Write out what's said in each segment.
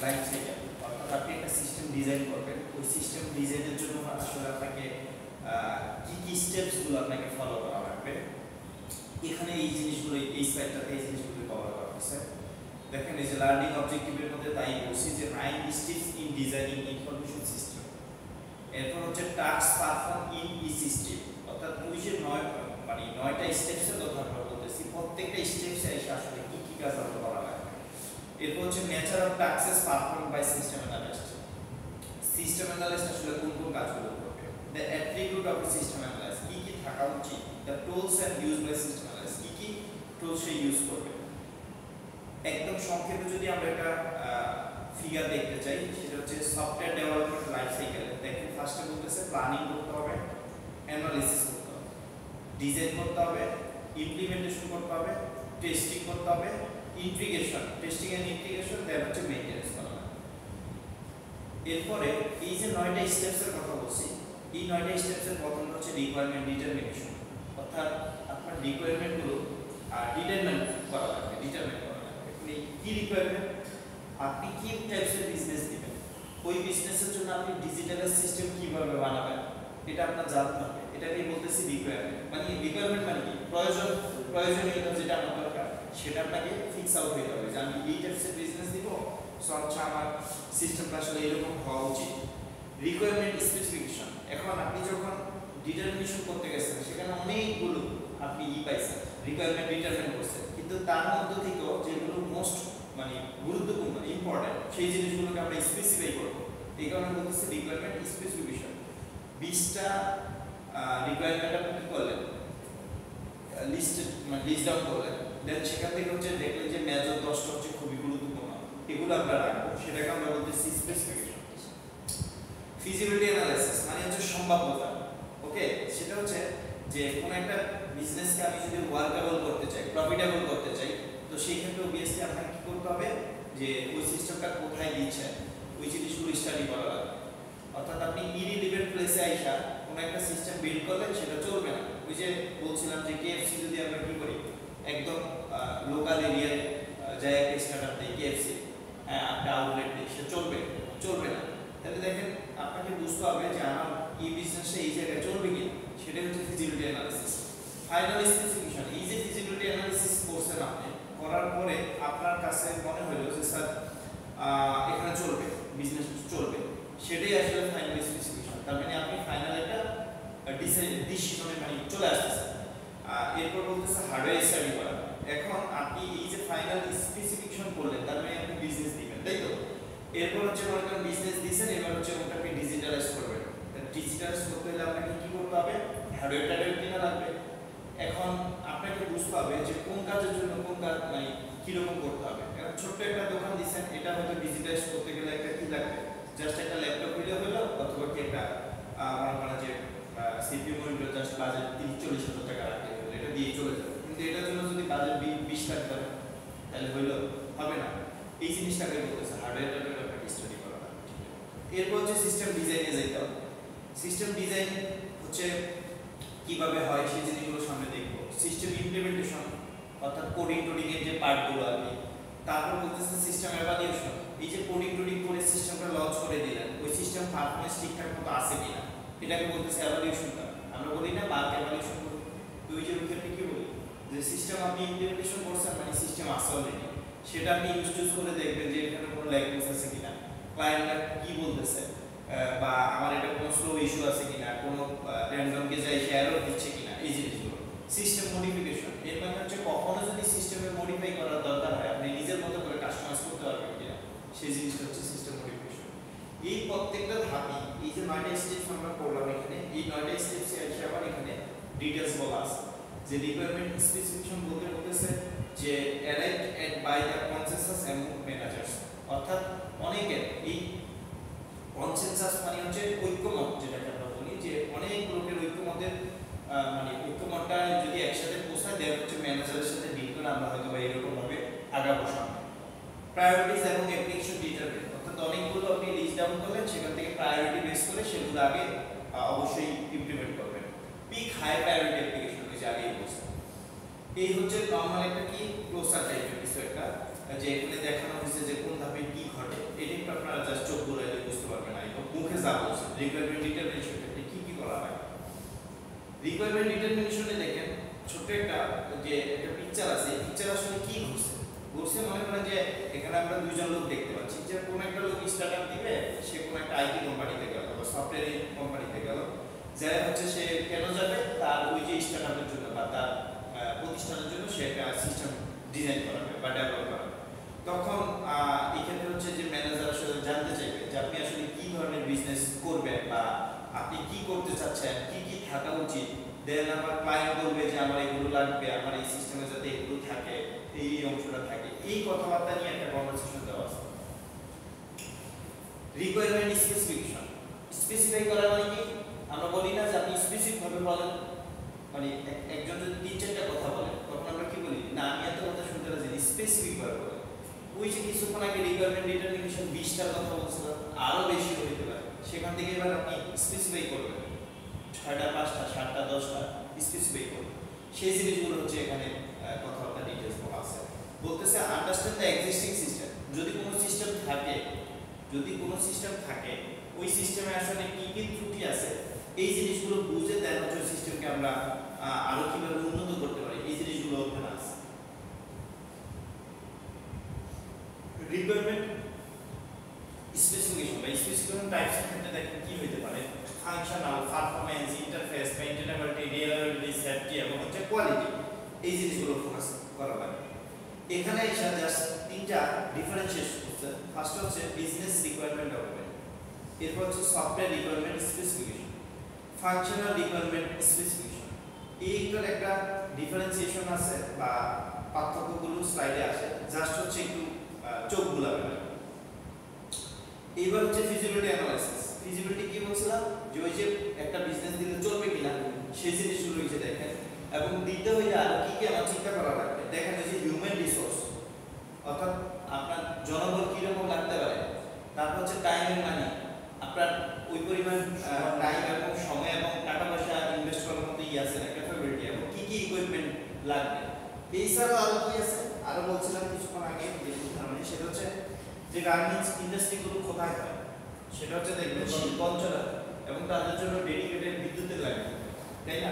Life cycle, অর্থাৎ আপনি একটা সিস্টেম ডিজাইন করবেন, ওই সিস্টেম ডিজাইনের জন্য আসলে আপনাকে কি কি স্টেপসগুলো আপনাকে ফলো করা লাগবে, এখানে এই জিনিসগুলো এই স্লাইডটাতে এই জিনিসগুলো কভার করা হয়েছে। দেখেন এই যে লার্নিং অবজেক্টিভের মধ্যে তাই বলছি যে 9 steps in designing information system. এরপর হচ্ছে task perform in E system, অর্থাৎ ওই যে 9টা স্টেপসের কথা আমরা বলতেছি, প্রত্যেকটা স্টেপসে এসে আসলে কি কি কাজ আমরা করা লাগবে। এরপর হচ্ছে nature of tasks perform by system analyst. System analyst আসলে কোন কোন কাজগুলো করবে, the attribute of system analyst, কি কি থাকা উচিত, the tools and use by system analyst, কি কি টুলস সে ইউজ করবে। একদম সংক্ষেপে যদি আমরা একটা ফিগার দেখতে চাই, সেটা হচ্ছে সফটওয়্যার ডেভেলপমেন্ট লাইফ সাইকেল। দেখেন ফার্স্টে বলতেছে প্ল্যানিং করতে হবে, অ্যানালিসিস করতে হবে, ডিজাইন করতে হবে, ইমপ্লিমেন্টেশন করতে হবে, টেস্টিং করতে হবে, ইন্টিগ্রেশন, টেস্টিং এন্ড ইন্টিগ্রেশন, দেন হচ্ছে মেইনটেনেন্স করা হবে। এরপরে এই যে 9টা স্টেপসের কথা বলছি, এই 9টা স্টেপসের প্রথমটা হচ্ছে রিকোয়ারমেন্ট ডিটারমিনেশন, অর্থাৎ আপনার রিকোয়ারমেন্টগুলো ডিটারমিন করা লাগবে, ডিটারমিন করা লাগবে। কি রিকোয়ারমেন্ট, আপনি কি টাইপসের বিজনেস দিবেন, ওই বিজনেসের জন্য আপনি ডিজিটাল সিস্টেম কিভাবে বানাবেন, এটা আপনার জানতে হবে। এটাকে বলতেছি রিকোয়ারমেন্ট। মানে রিকোয়ারমেন্ট মানে কি, প্রয়োজনীয়তা যেটা আমার দরকার সেটা আপনাকে ফিক্স আউট হতে হবে যে আমি এই টাইপসের বিজনেস দিব, সো আচ্ছা আমার সিস্টেমটা আসলে এরকম হওয়া উচিত। রিকোয়ারমেন্ট স্পেসিফিকেশন, এখন আপনি যখন ডিটারমিনেশন করতে গেছেন সেখানে অনেকগুলো আপনি পাইছেন, রিকোয়ারমেন্ট ডিটারমিন করছেন, কিন্তু তার মধ্যে থেকেও যেগুলো মোস্ট গুরুত্বপূর্ণ ইম্পর্টেন্ট সেই জিনিসগুলোকে আমরা স্পেসিফাই করবো। এই কারণে বলতেছে রিকোয়ারমেন্ট স্পেসিফিকেশন। 20টা রিকোয়ারমেন্ট আপনি কি করলেন, লিস্ট ডাউন করলেন, দেন সেখান থেকে হচ্ছে দেখলেন যে মেজর 10টা হচ্ছে খুবই গুরুত্বপূর্ণ, এগুলো আমরা রাখবো, সেটাকে আমরা বলতেছি স্পেসিফিকেশন। ফিজিবিলিটি অ্যানালাইসিস মানে হচ্ছে সম্ভাব্যতা। ওকে, সেটা হচ্ছে যে কোন একটা বিজনেসকে আমি যদি ওয়ার্কেবল করতে চাই, প্রফিটেবল করতে চাই, তো সেই ক্ষেত্রে অবভিয়াসলি আপনাকে কি করতে হবে যে ওই সিস্টেমটা কোথায় দিচ্ছেন ওই জিনিসগুলো স্টাডি করা লাগবে। অর্থাৎ আপনি ইরিলিভেন্ট প্লেসে আইসা কোন একটা সিস্টেম বিল্ড করলেন সেটা চলবে না। ওই যে বলছিলাম যে কেএফসি যদি আমরা কি করি, একদম লোকাল এরিয়ায় যায় একটা স্টার্টআপ দেয় কেএফসি, একটা আউটলেট দিই, সে চলবে না। তাহলে দেখেন আপনাকে বুঝতে হবে যে আমার এই বিজনেসটা এই জায়গায় চলবে কি, সেটা হচ্ছে ফিজিবিলিটি অ্যানালিসিস। ফাইনাল স্পেসিফিকেশন, এই যে ফিজিবিলিটি অ্যানালিসিস করছেন আপনি, করার পরে আপনার কাছে মনে হলো যে স্যার এখানে চলবে, বিজনেস চলবে, সেটাই আসলে ফাইনাল স্পেসিফিকেশন। তার মানে আপনি ফাইনাল একটা ডিসিশনে মানে চলে আসতেছেন। এরপর বলতেছে হার্ডওয়্যার স্টাডি করা। এখন আপনি এই যে ফাইনাল স্পেসিফিকেশন করলেন, তার মানে আপনি বিজনেস দিবেন, তাই তো? এরপর হচ্ছে মনে করেন বিজনেস দিয়েছেন, এবার হচ্ছে ওটাকে ডিজিটালাইজ করবেন। ডিজিটালাইজ করতে হলে আপনাকে কি করতে হবে, হার্ডওয়্যার কিনা লাগবে। এখন আপনাকে বুঝতে হবে যে কোন কাজের জন্য কোন কাজ মানে কিরকম করতে হবে। এখন ছোট্ট একটা দোকান দিচ্ছেন, এটা হয়তো ডিজিটালাইজ করতে গেলে একটা কি লাগবে, জাস্ট একটা ল্যাপটপ হইলে হলো, অথবা কি একটা মনে করেন যে সিপিইউ মনিটর জাস্ট বাজেট 30-40 হাজার টাকা রাখতে হবে, এটা দিয়ে চলে যাবে। কিন্তু এটার জন্য যদি বাজেট 20 লাখ টাকা তাহলে হবে না। এই জিনিসটাকে বলতেছে হার্ডওয়্যারটাকে আপনাকে স্টাডি করা লাগবে। এরপর হচ্ছে সিস্টেম ডিজাইনে যাইতে হবে। সিস্টেম ডিজাইন হচ্ছে কিভাবে হয় সেই জিনিসগুলো সামনে দেখবো। সিস্টেম ইমপ্লিমেন্টেশন, অর্থাৎ কোডিং এর যে পার্টগুলো আছে। তারপর বলতেছে সিস্টেম এভালুয়েশন, এই যে কোডিং করে সিস্টেমটা লঞ্চ করে দিলেন, ওই সিস্টেম পারফরম্যান্স ঠিকঠাক মতো আছে কিনা, এটাকে বলতেছে এভালুয়েশন। আমরা বলি না বাগ এভালুয়েশন করি, তো ওই যে ক্ষেত্রে কি বলি যে সিস্টেম আপনি ইমপ্লিমেন্টেশন করছেন মানে সিস্টেম আছে অলরেডি, সেটা আপনি ইউজ করে দেখবেন যে এখানে কোনো ল্যাগুয়েজ আছে কিনা, ক্লায়েন্টরা কি বলতেছে, বা আমার এটা কোনো স্লো ইস্যু আছে কিনা, কোনো র্যান্ডম কেসে এসে এরর দিচ্ছে কিনা, এই জিনিসগুলো। সিস্টেম মডিফিকেশন, এর মানে হচ্ছে কখনো যদি সিস্টেমে মডিফাই করার দরকার হয় আপনি নিজের মতো করে কাস্টমাইজ করতে পারবেন কিনা, সেই জিনিসটা হচ্ছে সিস্টেম মডিফিকেশন। এই প্রত্যেকটা ধাপই, এই যে 9টা স্টেপস আমরা করলাম এখানে, এই 9টা স্টেপসে এসে আবার এখানে ডিটেইলস বলা আছে যে রিকোয়ারমেন্ট স্পেসিফিকেশন বলতেছে যে arrived at by the consensus among managers, অর্থাৎ অনেকের এই কনসেনসাস মানে হচ্ছে ঐক্যমত, যেটাকে আমরা বলি যে অনেক লোকের ঐক্যমতের মানে ঐক্যমতটা যদি একসাথে পৌঁছায় দেওয়া হচ্ছে ম্যানেজারের সাথে ডিল করে আমরা হয়তো বা এরকম ভাবে আগাবো সামনে। প্রায়োরিটিজ এবং অ্যাপ্লিকেশন ডিটারমিন, অর্থাৎ অনেকগুলো আপনি লিস্ট ডাউন করলেন, সেখান থেকে প্রায়োরিটি বেস করে সেগুলো আগে অবশ্যই ইমপ্লিমেন্ট করবেন। পিক হাই প্রায়োরিটি অ্যাপ্লিকেশন, ওই যে আগেই বলছি। এই হচ্ছে নরমাল একটা কি ক্লোজার টাইপের কিছু একটা যে এখানে দেখানো হয়েছে যে কোন ধাপে কি ঘটে, এটা একটু আপনারা জাস্ট চোখ বুলাইলে বুঝতে পারবেন না। একদম মুখে যা বলছে রিকোয়ারমেন্ট ডিটারমিনেশন কি কি করা হয়। রিকোয়ারমেন্ট ডিটারমিনেশনে দেখেন ছোট একটা যে একটা পিকচার আছে, এই পিকচার আসলে কি ঘটছে ঘটছে মনে করেন যে এখানে আমরা দুইজন লোক দেখতে পাচ্ছি যে কোন একটা লোক স্টার্টআপ দিবে, সে কোন একটা আইটি কোম্পানিতে গেল বা সফটওয়্যার কোম্পানিতে গেল, যাই হচ্ছে সে কেন যাবে, তার ওই যে স্টার্টআপের জন্য বা তার প্রতিষ্ঠানের জন্য সে একটা সিস্টেম ডিজাইন করাবে বা ডেভেলপ করাবে। তখন এখানে হচ্ছে যে ম্যানেজার আসলে জানতে চাইবে যে আপনি আসলে কি ধরনের বিজনেস করবেন বা আপনি কি করতে চাচ্ছেন, কি কি থাকা উচিত। দেন আমার ক্লায়েন্ট বলবে যে আমার এগুলো লাগবে, আমার এই সিস্টেমে যাতে এগুলো থাকে, এই অংশটা থাকে, এই কথাবার্তা নিয়ে একটা কনভারসেশন দেওয়া আছে। রিকোয়ারমেন্ট স্পেসিফিকেশন, স্পেসিফাই করা মানে কি, আমরা বলি না যে আপনি স্পেসিফিক ভাবে বলেন, মানে একজন যদি তিন চারটা কথা বলে তখন আমরা কি বলি না আমি এত কথা শুনতে রাজি, স্পেসিফিক ভাবে বলেন। ওই যে কিছুক্ষণ আগে রিকোয়ারমেন্ট ডিটারমিনেশন 20টা কথা বলছিলাম, আরো বেশি হইতে পারে, সেখান থেকে এবার আপনি স্পেসিফাই করবেন 6টা 5টা 7টা 10টা স্পেসিফাই করবেন। সেই জিনিসগুলো হচ্ছে এখানে কথাবার্তা ডিটেইলস বলা আছে। বলতেছে আন্ডারস্ট্যান্ড দ্য এক্সিস্টিং সিস্টেম, যদি কোনো সিস্টেম থাকে, যদি কোনো সিস্টেম থাকে ওই সিস্টেমে আসলে কি কি ত্রুটি আছে এই জিনিসগুলো বুঝে দেন হচ্ছে সিস্টেমকে আমরা আরো কিভাবে উন্নত করতে পারি, এই জিনিসগুলো ওখানে আছে। রিকোয়ারমেন্ট স্পেসিফিকেশন বা স্পেসিফিকেশন টাইপস এর ক্ষেত্রে দেখেন কি হতে পারে, functional, performance, interface, maintainability, reliability, safety এবং হচ্ছে কোয়ালিটি, এই জিনিসগুলো ফোকাস করা লাগে। এখানে এসে জাস্ট তিনটা ডিফারেন্সিয়েশন হচ্ছে। ফার্স্ট হচ্ছে বিজনেস রিকোয়ারমেন্ট ডকুমেন্ট, এরপর হচ্ছে software requirement specification, functional requirement specification. এইটার একটা ডিফারেন্সিয়েশন আছে বা পার্থক্যগুলো স্লাইডে আসে, জাস্ট হচ্ছে একটু চোখ বুলাবেন। এইবার হচ্ছে ফিজিবিলিটি অ্যানালাইসিস। ফিজিবিলিটি কি বলছিলাম যে ওই যে একটা বিজনেস দিলে চলবে কিনা সেই জিনিসগুলো হইছে দেখেন, এবং দিতে হইলে আর কি কি আমার চিন্তা করা লাগবে। দেখেন এই যে হিউম্যান রিসোর্স, অর্থাৎ আপনার জনবল কিরকম লাগতে পারে, তারপর হচ্ছে টাইম এন্ড মানি, আপনার ওই পরিমাণ টাইম এবং সময় এবং টাকা পয়সা ইনভেস্ট করার মতো আছে না ক্যাপাবিলিটি, এবং কি কি ইকুইপমেন্ট লাগবে। এছাড়াও আরো কি আছে, আরো বলছিলাম কিছুক্ষণ আগে মানে সেটা হচ্ছে যে গার্মেন্টস ইন্ডাস্ট্রিগুলো কোথায় হয়, সেটা হচ্ছে দেখবেন শিল্প অঞ্চলে এবং তাদের জন্য ডেডিকেটেড বিদ্যুতের লাগে, তাই না?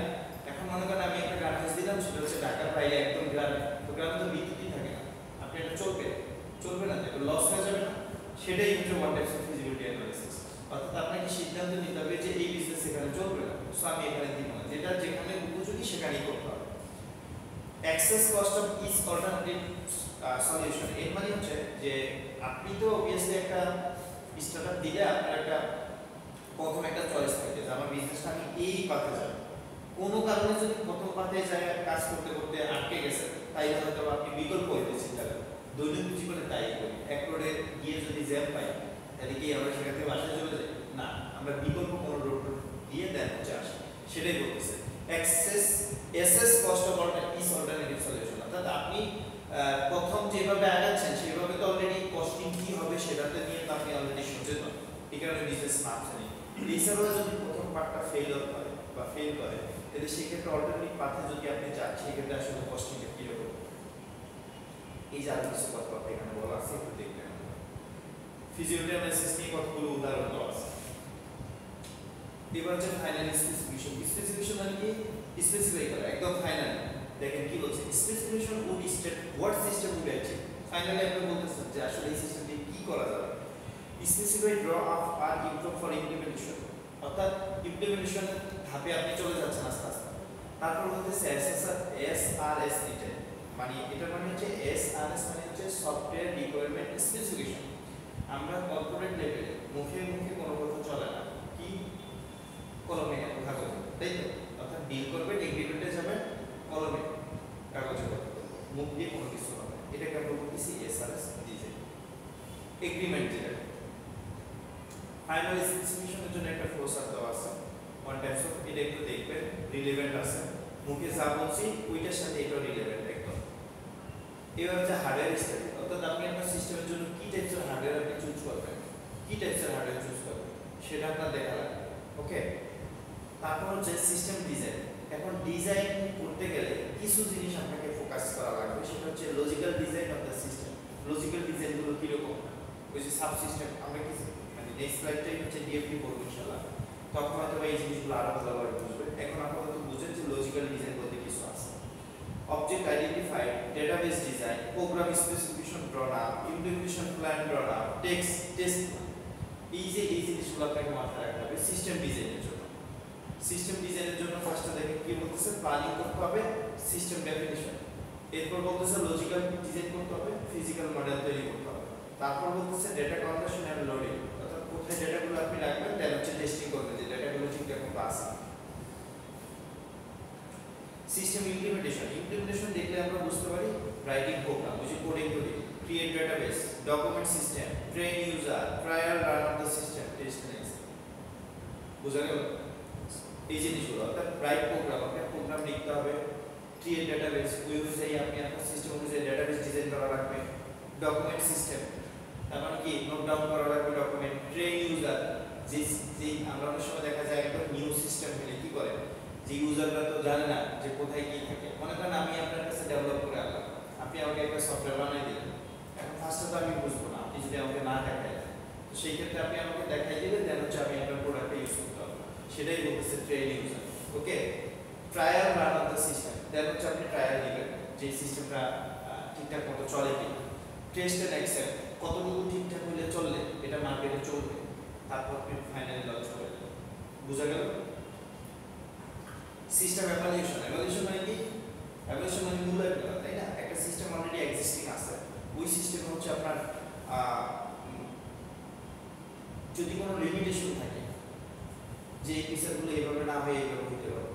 এখন মনে করেন আমি একটা গার্মেন্টস দিলাম, সেটা হচ্ছে ঢাকার বাইরে একদম গ্রামে, তো গ্রামে তো বিদ্যুৎই থাকে না, আপনি এটা চলবে না, এটা লস হয়ে যাবে না। সেটাই হচ্ছে one types of feasibility analysis. অর্থাৎ আপনাকে সিদ্ধান্ত নিতে হবে যে এই বিজনেস এখানে চলবে না, সো আমি এখানে দিব না, যেটা যেখানে উপযোগী সেখানেই করতে হবে। Excess cost of each alternative solution, এর মানে হচ্ছে যে আপনি তো অবভিয়াসলি একটা স্টার্টআপ দিলে আপনার একটা প্রথম একটা চয়েস থাকে যে আমার বিজনেসটা আমি এই পাতে যাব। কোনো কারণে যদি প্রথম পাতে যায় কাজ করতে করতে আটকে গেছে, তাই হয়তো আপনি বিকল্প হইতে চিন্তা করেন। দৈনন্দিন জীবনে তাই করি, এক রোডে গিয়ে যদি জ্যাম পাই তাহলে কি আমরা সেখান থেকে বাসায় চলে যাই না, আমরা বিকল্প কোনো রোড দিয়ে দেন হচ্ছে আসি, সেটাই বলতেছে SS cost of is alternative solution. অর্থাৎ আপনি প্রথম যেভাবে আগাচ্ছেন সেভাবে তো অলরেডি কস্টিং কি হবে সেটাতে নিয়ে তো আপনি অলরেডি সচেতন, এই কারণে বিজনেস নামছেন। এছাড়াও যদি প্রথম পার্টটা ফেল হয় বা ফেল করে, তাহলে সেক্ষেত্রে অল্টারনেটিভ পাথে যদি আপনি যান সেক্ষেত্রে আসলে কস্টিংটা কীরকম, এই যে আরো কিছু কথা এখানে বলা আছে একটু দেখবেন। ফিজিবিলিটি অ্যানালাইসিস নিয়ে কতগুলো উদাহরণ দেওয়া আছে। এবার হচ্ছে ফাইনাল স্পেসিফিকেশন। স্পেসিফিকেশন মানে কি, স্পেসিফাই করা একদম ফাইনাল। দেখেন কি বলছে, specification would state what system would achieve. Finally আপনি বলতেছেন যে আসলে এই সিস্টেম দিয়ে কি করা যাবে। স্পেসিফাই ড্র আপ আর ইমপ্রুভ ফর ইমপ্লিমেন্টেশন, অর্থাৎ ইমপ্লিমেন্টেশন ধাপে আপনি চলে যাচ্ছেন আস্তে আস্তে। তারপর বলতেছে এসআরএস ডিটেইল, মানে এটা মানে হচ্ছে এসআরএস মানে হচ্ছে সফটওয়্যার রিকোয়ারমেন্ট স্পেসিফিকেশন। আমরা কর্পোরেট লেভেলে মুখে মুখে কোনো কথা চলে না, কি কলমে কাগজে, তাই তো? অর্থাৎ ডিল করবেন, এগ্রিমেন্টে যাবেন, কলমে কাগজে করবেন, মুখ দিয়ে কোনো কিছু হবে, এটাকে আমরা বলতেছি এসআরএস ডিজাইন এগ্রিমেন্ট। যেটা ফাইনাল স্পেসিফিকেশনের জন্য একটা ফ্লো চার্ট দেওয়া আছে, ওয়ান টাইপস অফ, এটা একটু দেখবেন রিলেভেন্ট আছে, মুখে যা বলছি ওইটার সাথে এটা রিলেভেন্ট একদম। এবার হচ্ছে হার্ডওয়্যার স্টাডি, অর্থাৎ আপনি আপনার সিস্টেমের জন্য কি টাইপসের হার্ডওয়্যার আপনি চুজ করবেন, কি টাইপসের হার্ডওয়্যার চুজ করবেন সেটা আপনার দেখা লাগবে, ওকে। তারপর হচ্ছে সিস্টেম ডিজাইন। এখন ডিজাইন করতে গেলে কিছু জিনিস আপনাকে ফোকাস করা লাগবে, সেটা হচ্ছে logical design of the system. Logical ডিজাইনগুলো কীরকম, ওই যে সাবসিস্টেম আমরা কি মানে নেক্সট স্লাইডটাই হচ্ছে ডিএফডি করবো ইনশাআল্লাহ, তখন হয়তো এই জিনিসগুলো আরো ভালোভাবে বুঝবে। এখন আপাতত বুঝেন যে লজিক্যাল ডিজাইন বলতে কিছু আছে। Object identified, database design, program specification drawn up, implementation plan drawn up, test এই জিনিসগুলো আপনাকে মাথায় রাখতে হবে সিস্টেম ডিজাইনের জন্য। সিস্টেম ডিজাইনের জন্য ফার্স্টে দেখেন কি বলতেছে, প্ল্যানিং করতে হবে, সিস্টেম ডেফিনিশন, এরপর বলতেছে লজিক্যাল ডিজাইন করতে হবে, ফিজিক্যাল মডেল তৈরি করতে হবে, তারপর বলতেছে ডেটা কনভার্সন এন্ড লোডিং, অর্থাৎ কোথায় ডেটাগুলো আপনি রাখবেন, দেন হচ্ছে টেস্টিং করবেন যে ডেটাগুলো ঠিকঠাক মতো আছে। সিস্টেম ইমপ্লিমেন্টেশন দেখলে আমরা বুঝতে পারি রাইটিং প্রোগ্রাম, ওই যে coding create database, document system, train user, trial run of the system, test next. বুঝা গেল এই জিনিসগুলো, অর্থাৎ রাইট প্রোগ্রাম, আপনার প্রোগ্রাম লিখতে হবে, ক্রিয়েট ডেটাবেস, ওই অনুযায়ী আপনি আপনার সিস্টেম অনুযায়ী ডেটাবেস ডিজাইন করা লাগবে, ডকুমেন্ট সিস্টেম তার মানে কি নোট ডাউন করা লাগবে ডকুমেন্ট, ট্রেন ইউজার, যে আমরা অনেক সময় দেখা যায় একদম নিউ সিস্টেম হলে কি করে যে ইউজাররা তো জানে না যে কোথায় কি থাকে, মনে করেন আমি আপনার কাছে ডেভেলপ করে আনলাম, আপনি আমাকে একটা সফটওয়্যার বানিয়ে দিলেন, এখন ফার্স্টে তো আমি বুঝবো না, আপনি যদি আমাকে না দেখায় তো সেই ক্ষেত্রে আপনি আমাকে দেখাই দিলে দেন হচ্ছে আমি আপনার প্রোডাক্টটা ইউজ করতে পারবো, সেটাই বলতেছে train user. Okay, trial run of the system, then হচ্ছে আপনি ট্রায়াল দিবেন যে সিস্টেমটা ঠিকঠাক মতো চলে কিনা, টেস্ট এন্ড অ্যাকসেপ্ট, কতটুকু ঠিকঠাক হলে চললে এটা মার্কেটে চলবে, তারপর আপনি ফাইনালি লঞ্চ করবেন। বুঝা গেল? সিস্টেম এভালুয়েশন মানে কি? এভালুয়েশন মানে মূল্যায়ন করা, তাই না? একটা সিস্টেম অলরেডি এক্সিস্টিং আছে, ওই সিস্টেমে হচ্ছে আপনার যদি কোনো লিমিটেশন থাকে যে এই ফিচারগুলো এইভাবে না হয়ে এইভাবে হতে পারে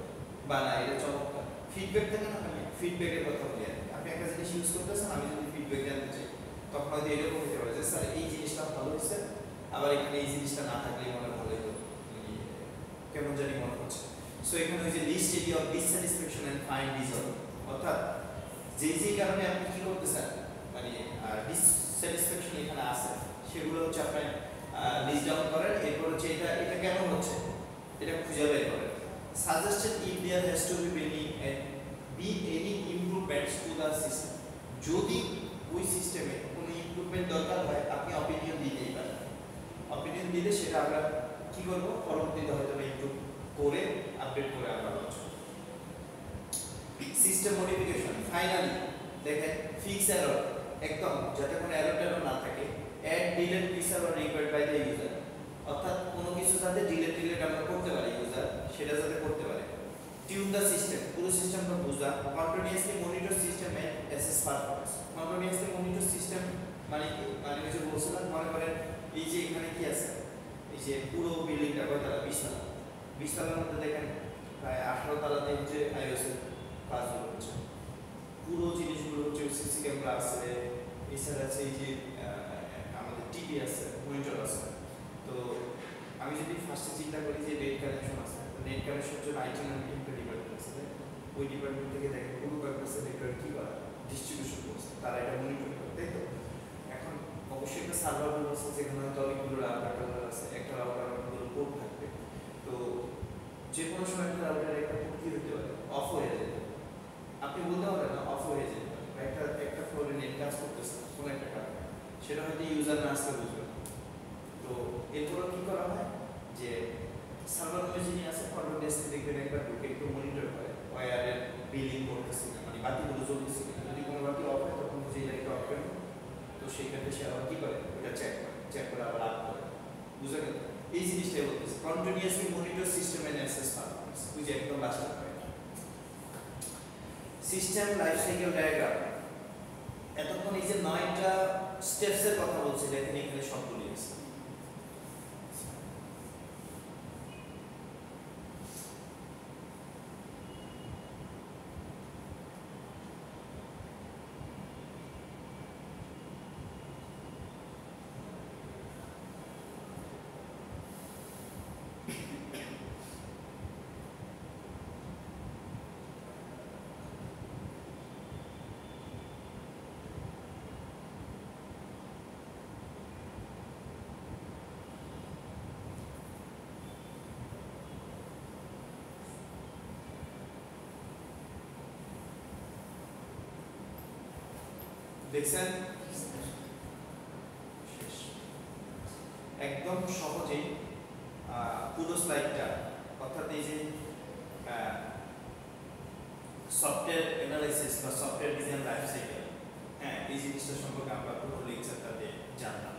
বা না এটা চমৎকার, ফিডব্যাক থাকে না, আমি ফিডব্যাকের কথা বলি, আপনি একটা জিনিস ইউজ করতেছেন, আমি যদি ফিডব্যাক জানতে চাই তখন হয়তো এরকম হতে পারে যে স্যার এই জিনিসটা ভালো হয়েছে, আবার এখানে এই জিনিসটা না থাকলে মনে ভালো হতো, কেমন জানি মনে হচ্ছে। সো এখানে ওই যে list area of dissatisfaction and find resolve, অর্থাৎ যে কারণে আপনি কি করতেছেন মানে ডিসস্যাটিসফ্যাকশন এখানে আছে সেগুলো হচ্ছে আপনি লিস্ট ডাউন করেন, এরপর হচ্ছে এটা কেন হচ্ছে এটা খুঁজে বের করেন। Suggested if there has to be any improvements to the system, যদি ওই সিস্টেমে কোনো ইমপ্রুভমেন্ট দরকার হয় আপনি অপিনিয়ন দিতেই পারেন, অপিনিয়ন দিলে সেটা আমরা কি করব পরবর্তীতে হয়তো ইমপ্রুভ করে আপডেট করে আমরা লঞ্চ করব। সিস্টেম মডিফিকেশন, ফাইনালি দেখেন ফিক্স এরর, একদম যাতে কোনো এরর না থাকে, add delete feature or required by the user, অর্থাৎ কোনো কিছু যাতে ডিলিট আমরা করতে পারি ইউজার সেটা যাতে করতে পারে। টিউন দ্য সিস্টেম, পুরো সিস্টেমটা বুঝা, continuously monitor system and assess performance. Continuously monitor system মানে কি, মানে ওই যে বলছিলাম মনে করেন এই যে এখানে কি আছে, এই যে পুরো বিল্ডিংটা কয়তলা, 20 তলা, 20 তলার মধ্যে দেখেন প্রায় 18 তলাতে হচ্ছে আইওএস এর কাজগুলো হচ্ছে, পুরো জিনিসগুলো হচ্ছে সিসি ক্যামেরা আছে, এছাড়া আছে এই যে আমাদের টিভি আছে, মনিটর আছে। তো আমি যদি ফার্স্টে চিন্তা করি যে নেট কানেকশন আছে, নেট কানেকশনের জন্য আইটি নামে একটা ডিপার্টমেন্ট আছে, ওই ডিপার্টমেন্ট থেকে দেখেন পুরো পারপাসে নেটওয়ার্ক কি করা ডিস্ট্রিবিউশন করছে, তারা এটা মনিটর করে, তাই তো? এখন অবশ্যই একটা সার্ভার ব্যবস্থা যেখানে হয়তো অনেকগুলো রাউটার আছে, একটা রাউটার অনেকগুলো পোর্ট থাকবে, তো যে কোনো সময় একটা রাউটার একটা পোর্ট কি হতে পারে অফ হয়ে যেতে পারে, আপনি বলতে পারেন না অফ হয়ে যেতে পারে, বা একটা ফ্লোরে নেট কাজ করতেছে কোনো একটা কারণে, সেটা হয়তো ইউজার না আসতে বুঝবে। তো এরপর কি করা হয় যে সার্ভার রুমে যিনি আছে ফরওয়ার্ড ডেস্কে দেখবেন একবার ঢুকে একটু মনিটর করে ওয়্যারের বিলিং করতেছে না, মানে বাতিগুলো জ্বলতেছে না, যদি কোনো বাতি অফ হয় তখন যে লাইটটা অফ করে, তো সেই ক্ষেত্রে সে আবার কি করে ওটা চেক করে আবার আপ করে। বুঝা গেল? এই জিনিসটাই বলতেছে continuously monitor system and assess performance, বুঝে একদম last point. System life cycle diagram, এতক্ষণ এই যে 9টা স্টেপসের কথা বলছি দেখেন এখানে সবগুলি আছে। দেখছেন একদম সহজেই পুরো স্লাইডটা অর্থাৎ এই যে সফটওয়্যার অ্যানালাইসিস বা সফটওয়্যার ডিজাইন লাইফ সাইকেল, হ্যাঁ এই জিনিসটা সম্পর্কে আমরা পুরো লেকচারটাতে জানলাম।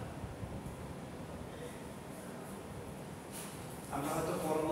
আমরা হয়তো পরবর্তী